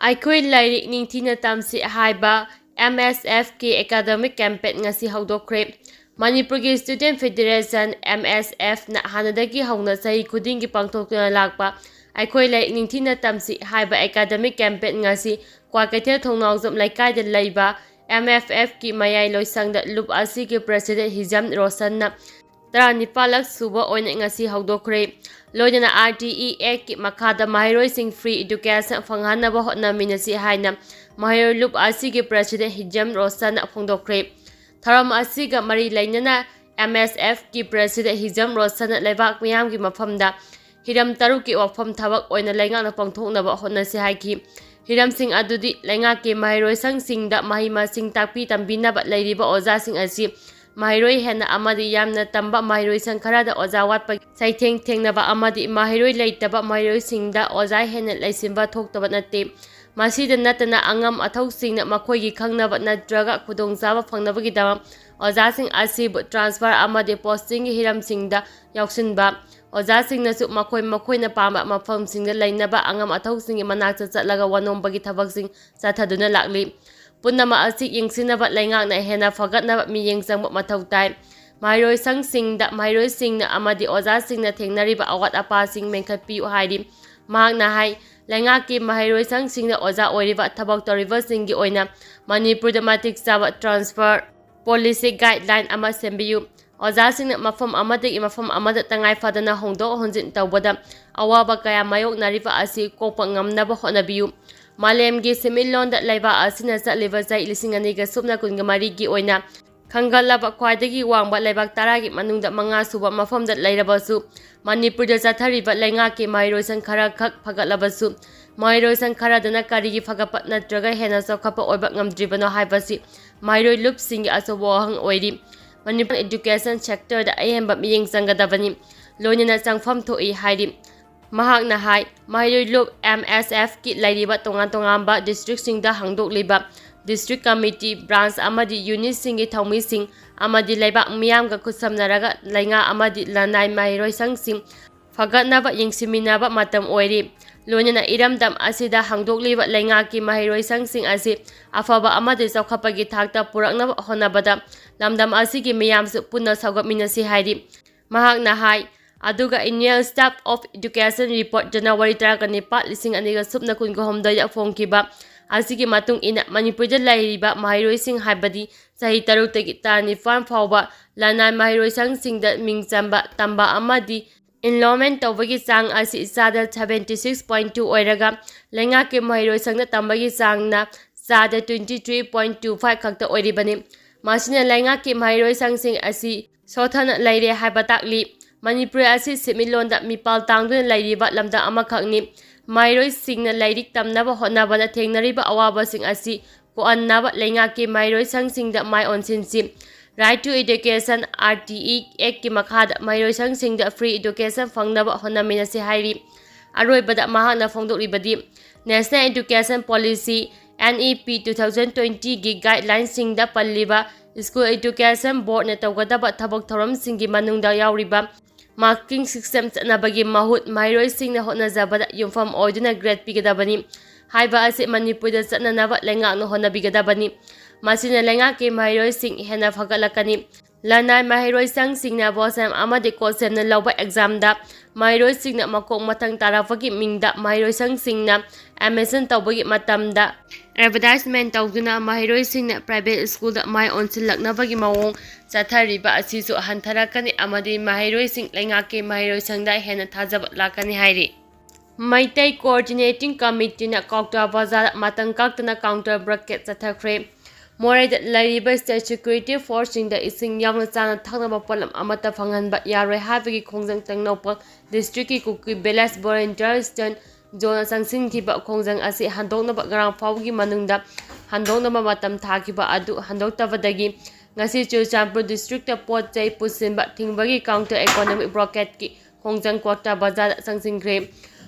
ꯑꯩꯈꯣꯏ ꯂꯥꯏꯔꯤꯛ ꯅꯤꯡꯊꯤꯅ ꯇꯝꯁꯤ ꯍꯥꯏꯕ MSFꯀꯤ ꯑꯦꯀꯥꯗꯦꯃꯤꯛ ꯀꯦꯝꯄꯦꯟ ꯉꯁꯤ ꯍꯧꯗꯣꯛꯈ꯭ꯔꯦ꯫ ꯃꯅꯤꯄꯨꯔꯒꯤ ꯁ꯭ꯇꯨꯗꯦꯟꯠ ꯐꯦꯗꯔꯦꯁꯟ MSFꯅ ꯍꯥꯟꯅꯗꯒꯤ ꯍꯧꯅ ꯆꯍꯤ ꯈꯨꯗꯤꯡꯒꯤ ꯄꯥꯡꯊꯣꯛꯇꯨꯅ ꯂꯥꯛꯄ ꯑꯩꯈꯣꯏ ꯂꯥꯏꯔꯤꯛ ꯅꯤꯡꯊꯤꯅ ꯇꯝꯁꯤ ꯍꯥꯏꯕ ꯑꯦꯀꯥꯗꯦꯃꯤꯛ ꯀꯦꯝꯄꯦꯟ ꯉꯁꯤ ꯀ꯭ꯋꯥꯀꯩꯊꯦꯜ ꯊꯣꯡꯅꯥꯎꯖꯝ ꯂꯩꯀꯥꯏꯗ ꯂꯩꯕ MFFꯀꯤ ꯃꯌꯥꯏꯂꯣꯏꯁꯪꯗ ꯂꯨꯞ ꯑꯁꯤꯒꯤ ꯄ꯭ꯔꯁꯤꯗꯦꯟꯠ ꯍꯤꯖꯝ ꯔꯣꯁꯟꯅ 19ꯂꯛ ꯁꯨꯕ ꯑꯣꯏꯅ ꯉꯁꯤ ꯍꯧꯗꯣꯛꯈ꯭ꯔꯦ꯫ ꯂꯣꯏꯅꯅ RTE ꯑꯦꯛꯠꯀꯤ ꯃꯈꯥꯗ ꯃꯍꯩꯔꯣꯏꯁꯤꯡ ꯐ꯭ꯔꯤ ꯏꯗꯨꯀꯦꯁꯟ ꯐꯪꯍꯟꯅꯕ ꯍꯣꯠꯅꯃꯤꯟꯅꯁꯤ ꯍꯥꯏꯅ ꯃꯍꯩꯔꯣꯏ ꯂꯨꯞ ꯑꯁꯤꯒꯤ ꯄ꯭ꯔꯁꯤꯗꯦꯟꯠ ꯍꯤꯖꯝ ꯔꯣꯁꯟꯅ ꯐꯣꯡꯗꯣꯛꯈ꯭ꯔꯦ꯫ ꯊꯧꯔꯝ ꯑꯁꯤꯒ ꯃꯔꯤ ꯂꯩꯅꯅ MSFꯀꯤ ꯄ꯭ꯔꯁꯤꯗꯦꯟꯠ ꯍꯤꯖꯝ ꯔꯣꯁꯟꯅ ꯂꯩꯕꯥꯛ ꯃꯤꯌꯥꯝꯒꯤ ꯃꯐꯝꯗ ꯍꯤꯔꯝ 6ꯀꯤ ꯋꯥꯐꯝ ꯊꯕꯛ ꯑꯣꯏꯅ ꯂꯩꯉꯥꯛꯅ ꯄꯥꯡꯊꯣꯛꯅꯕ ꯍꯣꯠꯅꯁꯤ ꯍꯥꯏꯈꯤ꯫ ꯍꯤꯔꯝꯁꯤꯡ ꯑꯗꯨꯗꯤ ꯂꯩꯉꯥꯛꯀꯤ ꯃꯍꯩꯔꯣꯏꯁꯪꯁꯤꯡꯗ ꯃꯍꯩ-ꯃꯁꯤꯡ ꯇꯥꯛꯄꯤ ꯇꯝꯕꯤꯅꯕ ꯂꯩꯔꯤꯕ ꯑꯣꯖꯥꯁꯤꯡ ꯑꯁꯤ ꯃꯍꯩꯔꯣꯏ ꯍꯦꯟꯅ ꯑꯃꯗꯤ ꯌꯥꯝꯅ ꯇꯝꯕ ꯃꯍꯩꯔꯣꯏꯁꯪ ꯈꯔꯗ ꯑꯣꯖꯥ ꯋꯥꯠꯄꯒꯤ ꯆꯩꯊꯦꯡ ꯊꯦꯡꯅꯕ ꯑꯃꯗꯤ ꯃꯍꯩꯔꯣꯏ ꯂꯩꯇꯕ ꯃꯍꯩꯔꯣꯏꯁꯤꯡꯗ ꯑꯣꯖꯥ ꯍꯦꯟꯅ ꯂꯩꯁꯤꯟꯕ ꯊꯣꯛꯇꯕ ꯅꯠꯇꯦ꯫ ꯃꯁꯤꯗ ꯅꯠꯇꯅ ꯑꯉꯝ ꯑꯊꯧꯁꯤꯡꯅ ꯃꯈꯣꯏꯒꯤ ꯈꯪꯅꯕ ꯅꯠꯇ꯭ꯔꯒ ꯈꯨꯗꯣꯡꯆꯥꯕ ꯐꯪꯅꯕꯒꯤꯗꯃꯛ ꯑꯣꯖꯥꯁꯤꯡ ꯑꯁꯤꯕꯨ ꯇ꯭ꯔꯥꯟꯁꯐꯔ ꯑꯃꯗꯤ ꯄꯣꯁꯇꯤꯡꯒꯤ ꯍꯤꯔꯝꯁꯤꯡꯗ ꯌꯥꯎꯁꯤꯟꯕ, ꯑꯣꯖꯥꯁꯤꯡꯅꯁꯨ ꯃꯈꯣꯏꯅ ꯄꯥꯝꯕ ꯃꯐꯝꯁꯤꯡꯗ ꯂꯩꯅꯕ ꯑꯉꯝ ꯑꯊꯧꯁꯤꯡꯒꯤ ꯃꯅꯥꯛꯇ ꯆꯠꯂꯒ ꯋꯥꯅꯣꯝꯕꯒꯤ ꯊꯕꯛꯁꯤꯡ ꯆꯠꯊꯗꯨꯅ ꯂꯥꯛꯂꯤ꯫ ꯄꯨꯝꯅꯃꯛ ꯑꯁꯤ ꯌꯦꯡꯁꯤꯟꯅꯕ ꯂꯩꯉꯥꯛꯅ ꯍꯦꯟꯅ ꯐꯒꯠꯅꯕ ꯃꯤꯠꯌꯦꯡ ꯆꯪꯕ ꯃꯊꯧ ꯇꯥꯏ꯫ ꯃꯍꯩꯔꯣꯏꯁꯪꯁꯤꯡꯗ ꯃꯍꯩꯔꯣꯏꯁꯤꯡꯅ ꯑꯃꯗꯤ ꯑꯣꯖꯥꯁꯤꯡꯅ ꯊꯦꯡꯅꯔꯤꯕ ꯑꯋꯥꯠ-ꯑꯄꯥꯁꯤꯡ ꯃꯦꯟꯈꯠꯄꯤꯌꯨ ꯍꯥꯏꯔꯤ꯫ ꯃꯍꯥꯛꯅ ꯍꯥꯏ ꯂꯩꯉꯥꯛꯀꯤ ꯃꯍꯩꯔꯣꯏꯁꯪꯁꯤꯡꯗ ꯑꯣꯖꯥ ꯑꯣꯏꯔꯤꯕ ꯊꯕꯛ ꯇꯧꯔꯤꯕꯁꯤꯡꯒꯤ ꯑꯣꯏꯅ ꯃꯅꯤꯄꯨꯔꯗ ꯃꯇꯤꯛ ꯆꯥꯕ ꯇ꯭ꯔꯥꯟꯁꯐꯔ ꯄꯣꯂꯤꯁꯤ ꯒꯥꯏꯗꯂꯥꯏꯟ ꯑꯃ ꯁꯦꯝꯕꯤꯌꯨ꯫ ꯑꯣꯖꯥꯁꯤꯡꯅ ꯃꯐꯝ ꯑꯃꯗꯒꯤ ꯃꯐꯝ ꯑꯃꯗ ꯇꯉꯥꯏ ꯐꯗꯅ ꯍꯣꯡꯗꯣꯛ ꯍꯣꯟꯖꯤꯟ ꯇꯧꯕꯗ ꯑꯋꯥꯕ ꯀꯌꯥ ꯃꯥꯌꯣꯛꯅꯔꯤꯕ ꯑꯁꯤ ꯀꯣꯛꯄ ꯉꯝꯅꯕ ꯍꯣꯠꯅꯕꯤꯌꯨ꯫ ꯃꯥꯂꯦꯝꯒꯤ ꯁꯦꯟꯃꯤꯠꯂꯣꯟꯗ ꯂꯩꯕꯥꯛ ꯑꯁꯤꯅ ꯆꯠꯂꯤꯕ ꯆꯍꯤ 2024ꯒꯤ ꯑꯣꯏꯅ ꯈꯟꯒꯠꯂꯕ ꯈ꯭ꯋꯥꯏꯗꯒꯤ ꯋꯥꯡꯕ ꯂꯩꯕꯥꯛ 10ꯒꯤ ꯃꯅꯨꯡꯗ 5 ꯁꯨꯕ ꯃꯐꯝꯗ ꯂꯩꯔꯕꯁꯨ ꯃꯅꯤꯄꯨꯔꯗ ꯆꯠꯊꯔꯤꯕ ꯂꯩꯉꯥꯛꯀꯤ ꯃꯍꯩꯔꯣꯏꯁꯪ ꯈꯔꯈꯛ ꯐꯒꯠꯂꯕꯁꯨ ꯃꯍꯩꯔꯣꯏꯁꯪ ꯈꯔꯗꯅ ꯀꯔꯤꯒꯤ ꯐꯒꯠꯄ ꯅꯠꯇ꯭ꯔꯒ ꯍꯦꯟꯅ ꯆꯥꯎꯈꯠꯄ ꯑꯣꯏꯕ ꯉꯝꯗ꯭ꯔꯤꯕꯅꯣ ꯍꯥꯏꯕꯁꯤ ꯃꯍꯩꯔꯣꯏ ꯂꯨꯞꯁꯤꯡꯒꯤ ꯑꯆꯧꯕ ꯋꯥꯍꯪ ꯑꯣꯏꯔꯤ꯫ ꯃꯅꯤꯄꯨꯔ ꯏꯗꯨꯀꯦꯁꯟ ꯁꯦꯛꯇꯔꯗ ꯑꯍꯦꯟꯕ ꯃꯤꯠꯌꯦꯡ ꯆꯪꯒꯗꯕꯅꯤ, ꯂꯣꯏꯅꯅ ꯆꯪꯐꯝ ꯊꯣꯛꯏ ꯍꯥꯏꯔꯤ꯫ ꯃꯍꯥꯛꯅ ꯍꯥꯏ ꯃꯍꯩꯔꯣꯏ ꯂꯨꯞ MSFꯀꯤ ꯂꯩꯔꯤꯕ ꯇꯣꯉꯥꯟ-ꯇꯣꯉꯥꯟꯕ ꯗꯤꯁꯇ꯭ꯔꯤꯛꯁꯤꯡꯗ ꯍꯥꯡꯗꯣꯛꯂꯤꯕ ꯗꯤꯁꯇ꯭ꯔꯤꯛ ꯀꯝꯃꯤꯇꯤ, ꯕ꯭ꯔꯥꯟꯆ ꯑꯃꯗꯤ ꯌꯨꯅꯤꯠꯁꯤꯡꯒꯤ ꯊꯧꯃꯤꯁꯤꯡ ꯑꯃꯗꯤ ꯂꯩꯕꯥꯛ ꯃꯤꯌꯥꯝꯒ ꯈꯨꯠꯁꯝꯅꯔꯒ ꯂꯩꯉꯥꯛ ꯑꯃꯗꯤ ꯂꯅꯥꯏ ꯃꯍꯩꯔꯣꯏꯁꯪꯁꯤꯡ ꯐꯒꯠꯅꯕ ꯌꯦꯡꯁꯤꯟꯃꯤꯟꯅꯕ ꯃꯇꯝ ꯑꯣꯏꯔꯤ꯫ ꯂꯣꯏꯅꯅ ꯏꯔꯝꯗꯝ ꯑꯁꯤꯗ ꯍꯥꯡꯗꯣꯛꯂꯤꯕ ꯂꯩꯉꯥꯛꯀꯤ ꯃꯍꯩꯔꯣꯏꯁꯪꯁꯤꯡ ꯑꯁꯤ ꯑꯐꯕ ꯑꯃꯗꯤ ꯆꯥꯎꯈꯠꯄꯒꯤ ꯊꯥꯛꯇ ꯄꯨꯔꯛꯅꯕ ꯍꯣꯠꯅꯕꯗ ꯂꯝꯗꯝ ꯑꯁꯤꯒꯤ ꯃꯤꯌꯥꯝꯁꯨ ꯄꯨꯟꯅ ꯁꯧꯒꯠꯃꯤꯟꯅꯁꯤ ꯍꯥꯏꯔꯤ꯫ ꯃꯍꯥꯛꯅ ꯍꯥꯏ ꯑꯗꯨꯒ ꯑꯦꯅꯨꯑꯦꯜ ꯁ꯭ꯇꯥꯐ ꯑꯣꯐꯏꯗꯨꯀꯦꯁꯟ ꯔꯤꯄꯣꯔꯠ ꯖꯅꯨꯋꯥꯔꯤ 19, 2019ꯗ ꯐꯣꯡꯈꯤꯕ ꯑꯁꯤꯒꯤ ꯃꯇꯨꯡ ꯏꯟꯅ ꯃꯅꯤꯄꯨꯔꯗ ꯂꯩꯔꯤꯕ ꯃꯍꯩꯔꯣꯏꯁꯤꯡ ꯍꯥꯏꯕꯗꯤ ꯆꯍꯤ 6ꯇꯒꯤ 19 ꯐꯥꯎꯕ ꯂꯅꯥꯏ ꯃꯍꯩꯔꯣꯏꯁꯪꯁꯤꯡꯗ ꯃꯤꯡ ꯆꯟꯕ, ꯇꯝꯕ ꯑꯃꯗꯤ ꯏꯟꯔꯣꯜꯃꯦꯟꯠ ꯇꯧꯕꯒꯤ ꯆꯥꯡ ꯑꯁꯤ ꯆꯥꯗ 76.2 ꯑꯣꯏꯔꯒ ꯂꯩꯉꯥꯛꯀꯤ ꯃꯍꯩꯔꯣꯏꯁꯪꯗ ꯇꯝꯕꯒꯤ ꯆꯥꯡꯅ ꯆꯥꯗ 23.25 ꯈꯛꯇ ꯑꯣꯏꯔꯤꯕꯅꯤ꯫ ꯃꯁꯤꯅ ꯂꯩꯉꯥꯛꯀꯤ ꯃꯍꯩꯔꯣꯏꯁꯪꯁꯤꯡ ꯑꯁꯤ ꯁꯣꯊꯅ ꯂꯩꯔꯦ ꯍꯥꯏꯕ ꯇꯥꯛꯂꯤ꯫ ꯃꯅꯤꯄꯨꯔ ꯑꯁꯤ ꯁꯦꯟꯃꯤꯠꯂꯣꯟꯗ ꯃꯤꯄꯥꯜ ꯇꯥꯡꯗꯨꯅ ꯂꯩꯔꯤꯕ ꯂꯝꯗꯝ ꯑꯃꯈꯛꯅꯤ꯫ ꯃꯍꯩꯔꯣꯏꯁꯤꯡꯅ ꯂꯥꯏꯔꯤꯛ ꯇꯝꯅꯕ ꯍꯣꯠꯅꯕꯗ ꯊꯦꯡꯅꯔꯤꯕ ꯑꯋꯥꯕꯁꯤꯡ ꯑꯁꯤ ꯀꯣꯛꯍꯟꯅꯕ ꯂꯩꯉꯥꯛꯀꯤ ꯃꯍꯩꯔꯣꯏꯁꯪꯁꯤꯡꯗ ꯃꯥꯏ ꯑꯣꯟꯁꯤꯟꯁꯤ꯫ ꯔꯥꯏꯠ ꯇꯨ ꯏꯗꯨꯀꯦꯁꯟ RTE ꯑꯦꯛꯠꯀꯤ ꯃꯈꯥꯗ ꯃꯍꯩꯔꯣꯏꯁꯪꯁꯤꯡꯗ ꯐ꯭ꯔꯤ ꯏꯗꯨꯀꯦꯁꯟ ꯐꯪꯅꯕ ꯍꯣꯠꯅꯃꯤꯟꯅꯁꯤ ꯍꯥꯏꯔꯤ꯫ ꯑꯔꯣꯏꯕꯗ ꯃꯍꯥꯛꯅ ꯐꯣꯡꯗꯣꯛꯂꯤꯕꯗꯤ ꯅꯦꯁꯅꯦꯜ ꯏꯗꯨꯀꯦꯁꯟ ꯄꯣꯂꯤꯁꯤ NEP 2020ꯒꯤ ꯒꯥꯏꯗꯂꯥꯏꯟꯁꯤꯡꯗ ꯄꯜꯂꯤꯕ ꯁ꯭ꯀꯨꯜ ꯑꯦꯖꯨꯀꯦꯁꯟ ꯕꯣꯔꯗꯅ ꯇꯧꯒꯗꯕ ꯊꯕꯛ ꯊꯧꯔꯝꯁꯤꯡꯒꯤ ꯃꯅꯨꯡꯗ ꯌꯥꯎꯔꯤꯕ ꯃꯥꯔꯀꯤꯡ ꯁꯤꯁꯇꯦꯝ ꯆꯠꯅꯕꯒꯤ ꯃꯍꯨꯠ ꯃꯍꯩꯔꯣꯏꯁꯤꯡꯅ ꯍꯣꯠꯅꯖꯕꯗ ꯌꯨꯝꯐꯝ ꯑꯣꯏꯗꯨꯅ ꯒ꯭ꯔꯦꯗ ꯄꯤꯒꯗꯕꯅꯤ ꯍꯥꯏꯕ ꯑꯁꯤ ꯃꯅꯤꯄꯨꯔꯗ ꯆꯠꯅꯅꯕ ꯂꯩꯉꯥꯛꯅ ꯍꯣꯠꯅꯕꯤꯒꯗꯕꯅꯤ꯫ ꯃꯁꯤꯅ ꯂꯩꯉꯥꯛꯀꯤ ꯃꯍꯩꯔꯣꯏꯁꯤꯡ ꯍꯦꯟꯅ ꯐꯒꯠꯂꯛꯀꯅꯤ꯫ ꯂꯅꯥꯏ ꯃꯍꯩꯔꯣꯏꯁꯪꯁꯤꯡꯅ ꯚꯣꯠꯁꯦꯝ ꯑꯃꯗꯤ ꯀꯣꯠꯁꯦꯝꯅ ꯂꯧꯕ ꯑꯦꯛꯖꯥꯝꯗ ꯃꯍꯩꯔꯣꯏꯁꯤꯡꯅ ꯃꯀꯣꯛ ꯃꯊꯪ ꯇꯥꯔꯛꯄꯒꯤ ꯃꯤꯡꯗ ꯃꯍꯩꯔꯣꯏꯁꯪꯁꯤꯡꯅ ꯑꯦꯗꯃꯤꯁꯟ ꯇꯧꯕꯒꯤ ꯃꯇꯝꯗ ꯑꯦꯗꯚꯔꯇꯥꯏꯖꯃꯦꯟꯠ ꯇꯧꯗꯨꯅ ꯃꯍꯩꯔꯣꯏꯁꯤꯡꯅ ꯄ꯭ꯔꯥꯏꯚꯦꯠ ꯁ꯭ꯀꯨꯜꯗ ꯃꯥꯏ ꯑꯣꯟꯁꯤꯜꯂꯛꯅꯕꯒꯤ ꯃꯑꯣꯡ ꯆꯠꯊꯔꯤꯕ ꯑꯁꯤꯁꯨ ꯍꯟꯊꯔꯛꯀꯅꯤ ꯑꯃꯗꯤ ꯃꯍꯩꯔꯣꯏꯁꯤꯡ ꯂꯩꯉꯥꯛꯀꯤ ꯃꯍꯩꯔꯣꯏꯁꯪꯗ ꯍꯦꯟꯅ ꯊꯥꯖꯕ ꯂꯥꯛꯀꯅꯤ ꯍꯥꯏꯔꯤ꯫ ꯃꯩꯇꯩ ꯀꯣꯑꯣꯔꯗꯤꯅꯦꯇꯤꯡ ꯀꯝꯃꯤꯇꯤꯅ ꯀ꯭ꯋꯥꯛꯇꯥ ꯕꯖꯥꯔꯗ ꯃꯇꯝ ꯀꯛꯇꯅ ꯀꯥꯎꯟꯇꯔ ꯕ꯭ꯂꯣꯀꯦꯗ ꯆꯠꯊꯈ꯭ꯔꯦ꯫ ꯃꯣꯔꯦꯗ ꯂꯩꯔꯤꯕ ꯁ꯭ꯇꯦꯠ ꯁꯦꯀ꯭ꯌꯨꯔꯤꯇꯤ ꯐꯣꯔꯁꯁꯤꯡꯗ ꯏꯁꯤꯡ ꯌꯥꯎꯅ ꯆꯥꯅ ꯊꯛꯅꯕ ꯄꯣꯠꯂꯝ ꯑꯃꯠꯇ ꯐꯪꯍꯟꯕ ꯌꯥꯔꯣꯏ ꯍꯥꯏꯕꯒꯤ ꯈꯣꯡꯖꯪ ꯇꯦꯡꯅꯧꯄꯜ ꯗꯤꯁꯇ꯭ꯔꯤꯛꯀꯤ ꯀꯨꯀꯤ ꯚꯤꯂꯦꯖ ꯚꯣꯂꯨꯟꯇꯤꯌꯔ ꯏꯁꯇꯔꯟ ꯖꯣꯟꯅ ꯆꯪꯁꯤꯟꯈꯤꯕ ꯈꯣꯡꯖꯪ ꯑꯁꯤ ꯍꯟꯗꯣꯛꯅꯕ ꯉꯔꯥꯡ ꯐꯥꯎꯕꯒꯤ ꯃꯅꯨꯡꯗ ꯍꯟꯗꯣꯛꯅꯕ ꯃꯇꯝ ꯊꯥꯈꯤꯕ ꯑꯗꯨ ꯍꯟꯗꯣꯛꯇꯕꯗꯒꯤ ꯉꯁꯤ ꯆꯨꯔꯆꯥꯟꯄꯨꯔ ꯗꯤꯁꯇ꯭ꯔꯤꯛꯇ ꯄꯣꯠ ꯆꯩ ꯄꯨꯁꯤꯟꯕ ꯊꯤꯡꯕꯒꯤ ꯀꯥꯎꯟꯇꯔ ꯏꯀꯣꯅꯣꯃꯤꯛ ꯕ꯭ꯂꯣꯀꯦꯗꯀꯤ ꯈꯣꯡꯖꯪ ꯀ꯭ꯋꯥꯛꯇꯥ ꯕꯖꯥꯔꯗ ꯆꯪꯁꯤꯟꯈ꯭ꯔꯦ꯫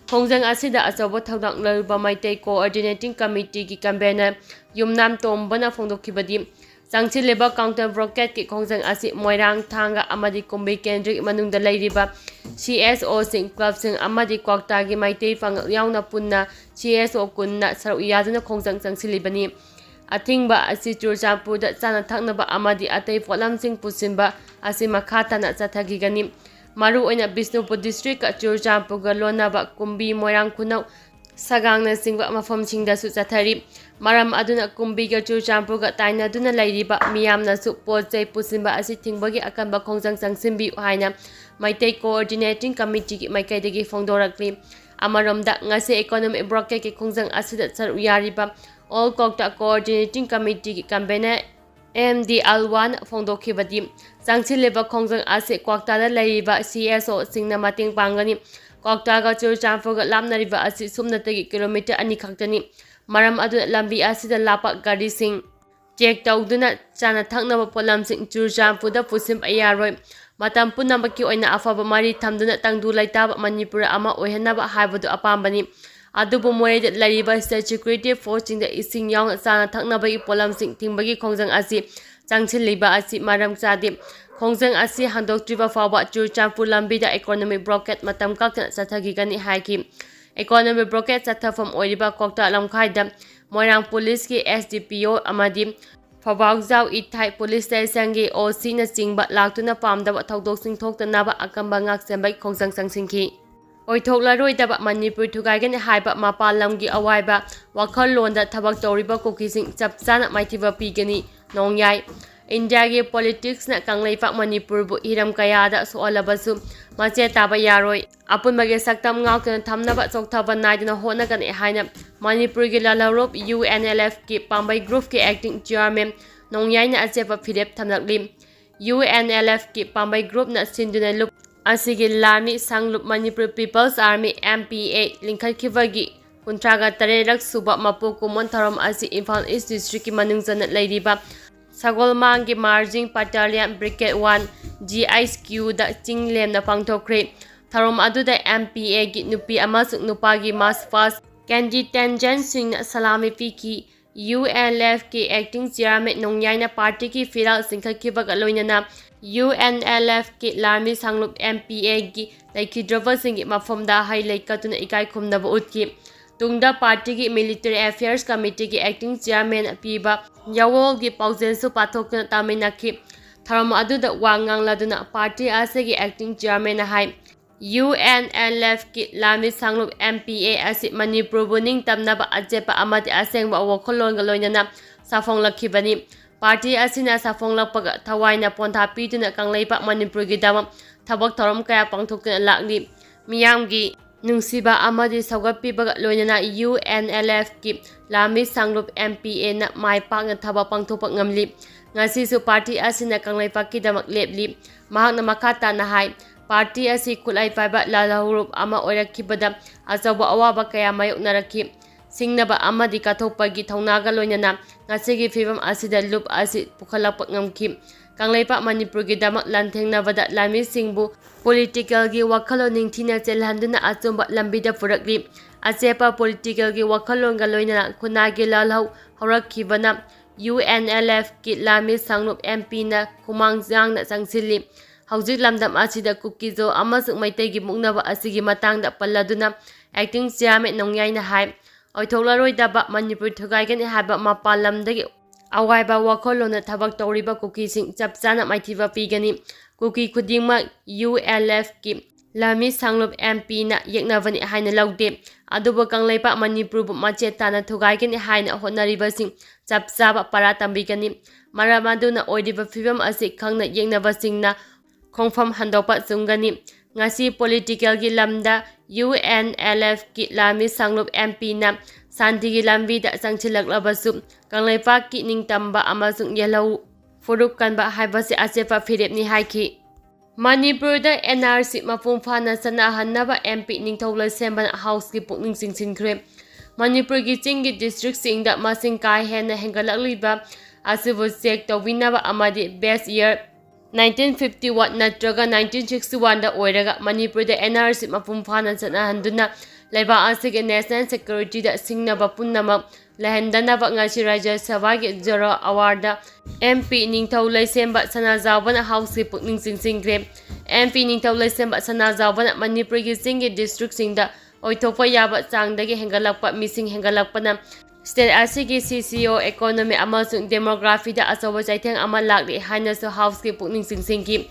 ꯈꯣꯡꯖꯪ ꯑꯁꯤꯗ ꯑꯆꯧꯕ ꯊꯧꯗꯥꯡ ꯂꯧꯔꯤꯕ Meitei coordinating ꯀꯝꯃꯤꯇꯤꯒꯤ convener Yumnam ꯇꯣꯝꯕꯅ ꯐꯣꯡꯗꯣꯛꯈꯤꯕꯗꯤ Sangchileba counter broadcast ki khongjang asi Moirang Thanga amadi Kumbi Kendrick manungda leiriba CSO sing club sing amadi Kwakta gi maitei fang yauna punna CSO kunna saru yaduna khongjang changsilibani athingba asi Churchampurda chana thaknaba amadi atei polam sing pusinba asi makhata na chathagigani maru oina Bisnupur district ka Churchampurga lonaba Kumbi Moirang Khunau Sagangna singba mafam singdasu chathari maram aduna Kumbiga Churchampurga tainaduna leiriba miyamnasu pochai pusinba asi thingbagi akanba khongjang changsimbi haina Maitei coordinating committee ki maikaidagi phongdorakli amaromda ngase economic broadcast ki khongjang asida saru yariba all Kokta coordinating committee ki convener MDL1 phongdokhibadi changchileba khongjang ase Kwakta da leiriba CSO singna mating pangani Kwakta ga Churchampurga lamnariba asi sumnatagi kilometer 2 khaktani maram adu lambi asida lapa gari sing check tawduna chana thaknaba polam sing Churchampurda pusim ayaroi matam punambaki oina afaba mari thamduna tangdu laitaba Manipura ama ohenaba haibadu apambani adubu moide lariba state security force in the ising yaung chana thaknaba gi polam sing thingba gi khongjang asi changchiliba asi maram chadi khongjang asi handoktriba fawa Churchampur lambida economic broadcast matam kakna chathagi gani haiki economic broadcast chathafam oiriba Kokta lamkhaida Moirang police ki SDPO amadi Fabagzau Ithai police station gi OC na chingba laktuna pamdaba thodok singthoktanaba akamba ngak sembai khongjang sangsingki oithoklaroi Manipur thugaigan haiba mapalamgi awaiba wakhal londa thabak toriba Kuki sing chapchana maithiba pigani nongyai India gi politics na kangleipak Manipur bu hiram kayada soalabasu mache taba yaroi apunbage saktam ngakna thamnaba chokthaba naidina honagan haina Manipur gi lalarop UNLF ki pambai group ki acting chairman nongyai na achepa phirep thamlakli UNLF ki pambai group na sinduna lup asigi lami sanglup Manipur People's Army MPA linkhatkibagi kuntraga tarerak suba mapu kumon tharom asi Imphal East district ki manungjana leiriba Sagolmang ki Marching Battalion Brigade 1 GISQ da chinglem na pangthokre tharom aduda MPA gi nupi amasuk nupa gi mass fast Kanji Tanjan Singh na salami piki UNLF ki acting chairman nongyai na party ki firal singkhakibaga loinana UNLF ki larmi sanglup MPA gi laikhidraba singi mafomda highlight katuna ikai khumnaba utki tungda party ki military affairs committee ki acting chairman piba yawol gi paujensu pathokna taminakhi tharam aduda wangang laduna party ase gi acting chairman hai UNLF ki lami sanglup MPA asi Manipur buning tamnaba ajepa amati asengba wakholon ga loinana safong lakhibani party asina safong lakpaga thawaina pontha pituna kangleipa Manipur gi dama thabak thorom kaya pangthokna lakni miyamgi nungsiba amadi saugatpibaga loinana UNLF ki lami sanglup MPA na maipakna thaba pangthokpa ngamli ngasi su party asina kangleipa ki damak lepli mahakna makata na hai party asi kulai paiba lalahurup ama oirakhibada achawa awaba kaya mayoknarakhi singnaba amadi kathokpagi thongnaga loinana ngasigi fibam asida lup asi pukhalakpa ngamki kangleipa Manipur gi damak lanthengnabada lami singbu political gi wakhalon ningthina chelhanduna achomba lambida purakli achepa political gi wakhalon ga loinana khunagi lalhau horakhibana UNLF ki lami sanglup MP na Kumangjang na changsili Haujik lamdam asida Kuki zo amasuk maitai gi muknaba asigi matangda palladuna acting chairman nongyai na hai oithoklaroi daba Manipur thugaigan haba mapalamdagi awaiba wakholona thabak toriba Kuki sing chapchana maithiba pigani Kuki khudingma UNLF ki lami sanglup MP na yeknavani haina laude aduba kangleipa Manipur bu machetana thugaigan haina honariba sing chapchaba para tambigani maramaduna oidiba fibam asi khangna yeknaba singna khongfam handopa chungani ngasi political gi lamda UNLF ki lami sanglup MP na santi gi lambi da changchilaklabasu kangleipa ki ningtamba amasung yellow furuk kanba haibasi achepa phirepni haiki Manipur da NRC mapung phana sana hannaba MP ningthola semban house ki pukning singsinkhre Manipur gi chingi district sing da masing kai hena hengalakliba asibu check tawinaba amadi best year 1951 natraga 1961 da oiraga Manipur da NRC mapum phana chana handuna Leibak asigi national security da singnaba punnamak lehendanaba ngasi Rajya Sabha gi Zero Award da MP Ningthau Laisemba Sanajawbana House ki pukning singre MP Ningthau Laisemba Sanajawbana Manipur gi singi district singda oithokpa yaba changdagi hengalakpa mising hengalakpana state asigi CCO economy amasung demography da asawa chaitheng ama lakli hainasu house ki pukning singki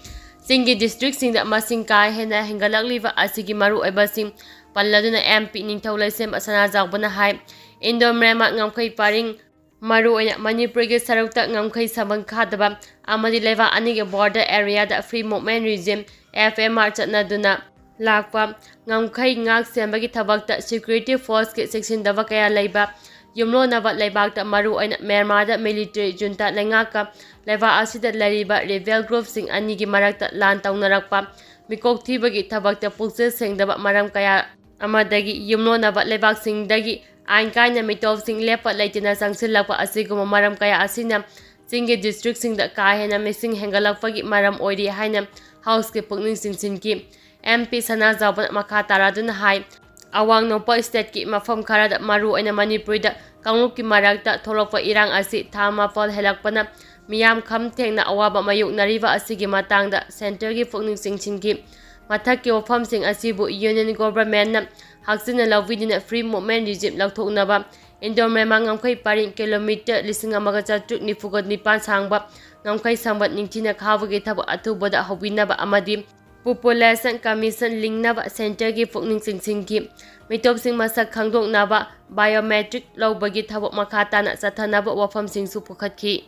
singi district singda masing kai hena hengalakliba asigi maru oibasing palladuna MP Ningthau Laisemba Sanajawbana hai Indomrema ngamkai paring maru oina Manipur gi sarukta ngamkai sabang khadaba amadi leva anige border area da free movement regime FMR chatnaduna lakpa ngamkai ngak sembagi thabakta security force ki section daba kaya leiba yumlo naba leibakta maru oina Myanmar da military junta lengaka leva asida lariba rebel group sing anigi marakta lan taunarakpa mikok thibagi thabakta pulse sengdaba maram kaya amadagi yumlo naba leibak singdagi ain kaina mitov sing lepa laitina sangsilakpa asiguma maram kaya asina singi district singda kahena missing hengalakpagi maram oiri haina house ki pukning singsinki MP Sanajawbana makha taraduna hai awang nopa state ki mafam kharada maru oina Manipur da kanglup ki marakta tholokpa irang asi thama pol helakpana miyam kham thengna awaba mayuk nariba asigi matangda center ki pukning singsinki mathakki wafam sing asibu union government na haksina lawidina free movement regime lathoknaba Indomrema ngamkai paring kilometer 1,494 sangba ngamkai sambat ningthina khawagi thaba athubada hobinaba amadi population commission lingnaba center gi pukning singki mitop sing masak khangdoknaba biometric lawbagi thaba makhatana sathanaba wafam sing su pukhatki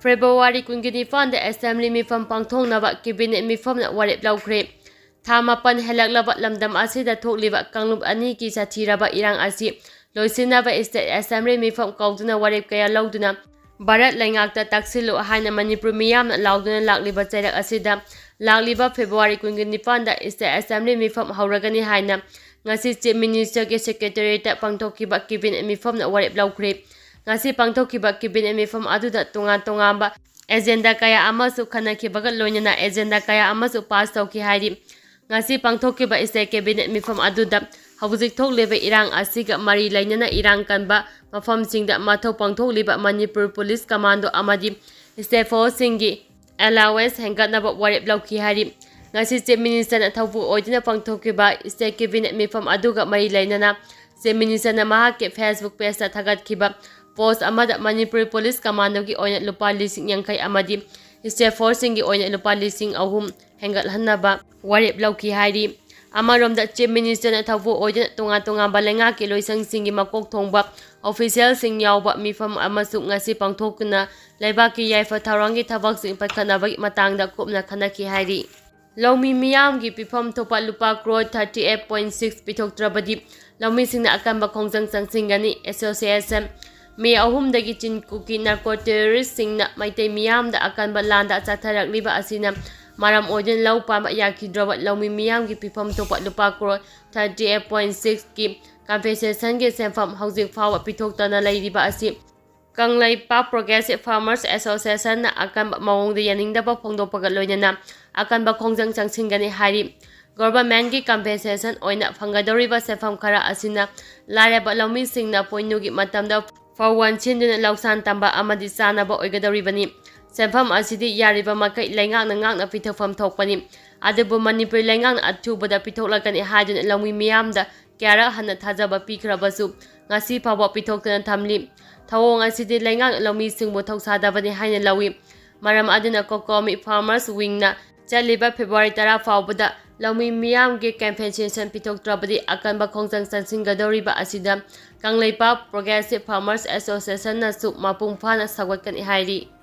February 29 da assembly mifam pangthongnaba cabinet mifam na warep lawkhre Thamapan helaklaba lamdam asida thokliba kanglup ani ki sathiraba irang asi loisinaba state assembly mifam kauduna warep kaya lauduna Bharat laingakta taksilu haina Manipur miyamna lauduna lakliba chairak asida lakliba February 29 da state assembly mifam hauragani haina ngasi chief minister ke secretary ta pangthokiba cabinet mifam na warep lawkhre ngasi pangthokiba cabinet mifam aduda tonga agenda kaya amasu khanakibaga loinana agenda kaya amasu pass tauki hairi ngasi pangthokiba state cabinet mifam aduda hawzik thokleba irang asiga mari lainana irang kanba mafamsingda mathau pangthokliba Manipur police commando amadi state force singi allowance hengatnaba warep lawki hari ngasi chief minister na thawbu oidina pangthokiba state cabinet mifam aduga mari lainana chief minister na mahake Facebook page ta thagatkiba post amada Manipur police commando gi oina lupa lising yangkai amadi state force singi oina lupa lising ahum hengathanaba warep lawki hari amaromda chief minister na thawbu oidina tonga balenga ki loisang singi makok thongba official sing yawba mifam amasu ngasi pangthokna leibaki yaifa tharangi thabak sing pakhanaba matangda kupna khanaki hari Lawmi miyam gi pifam thopa lupa crore 38.6 pithoktrabadi lawmi singna akanba khongjang changsingani association me ahum dagi chin Kuki narco terrorist singna maitai miyam da akanba landa chatharakliba asina maram ojen law pama yakhidraba lawmi miyam gi pifam thopa lupa crore 38.6 ki compensation ge senfam hauzik fawa pithoktana leiriba asi Kanglaipa Progressive Farmers Association na akanba mawongda yaningdaba phongdokpaga loinana akanba khongjang changsingani hari government gi compensation oina phangadoriba sefam khara asina lareba lawmi singna poinugi matamda fawan chinduna lausan tamba amadi chanaba oigadoribani sefam asidi yariba makai laingakna pithofam thokpani adubu Manipur laingakna athubada pithoklakani hajuna lawmi miyamda kyara hana thajaba pikhrabasu ngasi phawa pithoktana thamli thawong asidi laingak lawmi singbo thoksadabani haina lawi maram aduna kokomi farmers wing na chaliba February 10 fawbada lawmi miyam ge compensation pitoktrabadi akanba khongjang sansingadoriba asida Kanglaipa Progressive Farmers Association na su mapung phana sagwatkani hairi